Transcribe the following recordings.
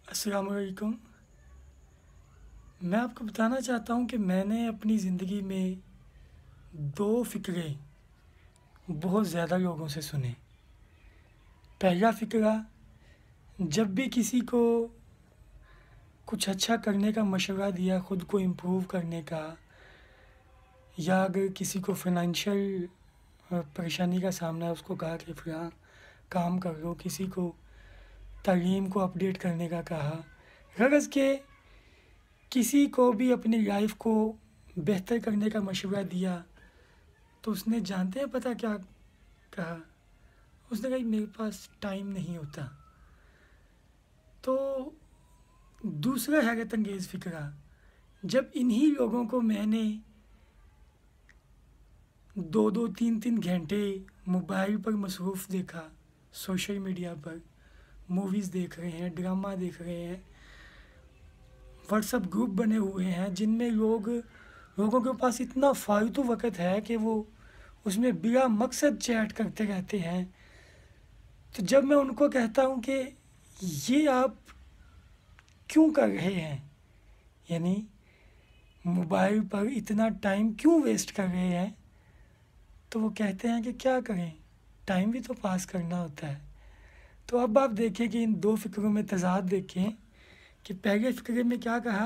अस्सलाम वालेकुम। मैं आपको बताना चाहता हूँ कि मैंने अपनी ज़िंदगी में दो फ़िक्रे बहुत ज़्यादा लोगों से सुने। पहला फ़िक्रा, जब भी किसी को कुछ अच्छा करने का मशवरा दिया, ख़ुद को इम्प्रूव करने का, या अगर किसी को फ़ाइनेंशियल परेशानी का सामना है, उसको कहा कि फ़लाँ काम कर लो, किसी को तालीम को अपडेट करने का कहा, ग़रज़ के किसी को भी अपनी लाइफ को बेहतर करने का मशवरा दिया, तो उसने जानते हैं पता क्या कहा? उसने कहा मेरे पास टाइम नहीं होता। तो दूसरा हैरत अंगेज़ फ़िक्रा, जब इन्हीं लोगों को मैंने 2-2 3-3 घंटे मोबाइल पर मसरूफ़ देखा, सोशल मीडिया पर मूवीज़ देख रहे हैं, ड्रामा देख रहे हैं, व्हाट्सएप ग्रुप बने हुए हैं जिनमें लोगों के पास इतना फालतू वक़्त है कि वो उसमें बिला मकसद चैट करते रहते हैं। तो जब मैं उनको कहता हूँ कि ये आप क्यों कर रहे हैं, यानी मोबाइल पर इतना टाइम क्यों वेस्ट कर रहे हैं, तो वो कहते हैं कि क्या करें, टाइम भी तो पास करना होता है। तो अब आप देखें कि इन दो फ़िक्रों में तज़ाद देखें कि पहले फ़िक्रे में क्या कहा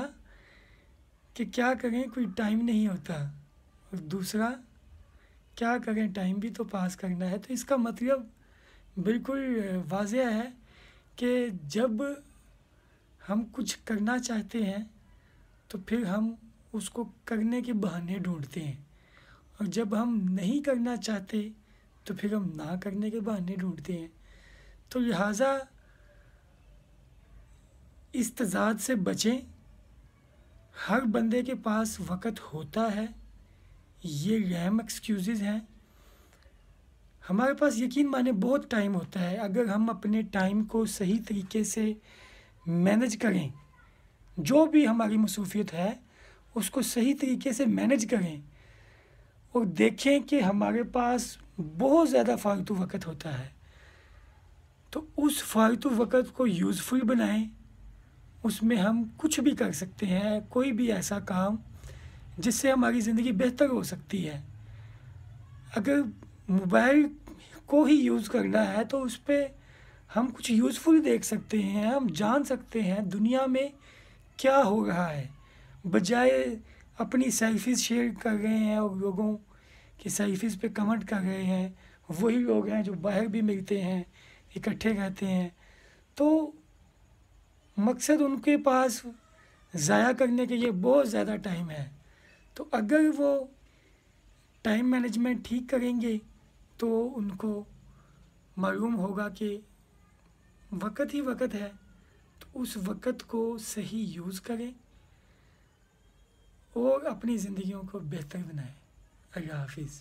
कि क्या करें, कोई टाइम नहीं होता, और दूसरा क्या करें, टाइम भी तो पास करना है। तो इसका मतलब बिल्कुल वाज़ेह है कि जब हम कुछ करना चाहते हैं तो फिर हम उसको करने के बहाने ढूंढते हैं, और जब हम नहीं करना चाहते तो फिर हम ना करने के बहाने ढूंढते हैं। तो लिहाजा इस तज़ाद से बचें। हर बंदे के पास वक़्त होता है, ये लैम एक्सक्यूज़ेज़ हैं। हमारे पास यकीन माने बहुत टाइम होता है, अगर हम अपने टाइम को सही तरीके से मैनेज करें, जो भी हमारी मसरूफ़ियत है उसको सही तरीके से मैनेज करें, और देखें कि हमारे पास बहुत ज़्यादा फ़ालतू वक़्त होता है, तो उस फ़ालतू वक़्त को यूज़फुल बनाएं। उसमें हम कुछ भी कर सकते हैं, कोई भी ऐसा काम जिससे हमारी ज़िंदगी बेहतर हो सकती है। अगर मोबाइल को ही यूज़ करना है तो उस पर हम कुछ यूज़फुल देख सकते हैं, हम जान सकते हैं दुनिया में क्या हो रहा है, बजाय अपनी सेल्फीज़ शेयर कर रहे हैं और लोगों की सेल्फीज़ पे कमेंट कर रहे हैं। वही लोग हैं जो बाहर भी मिलते हैं, इकट्ठे रहते हैं, तो मकसद उनके पास ज़ाया करने के लिए बहुत ज़्यादा टाइम है। तो अगर वो टाइम मैनेजमेंट ठीक करेंगे तो उनको मालूम होगा कि वक़्त ही वक़्त है, तो उस वक़्त को सही यूज़ करें और अपनी ज़िंदगियों को बेहतर बनाएं। अल्लाह हाफ़िज़।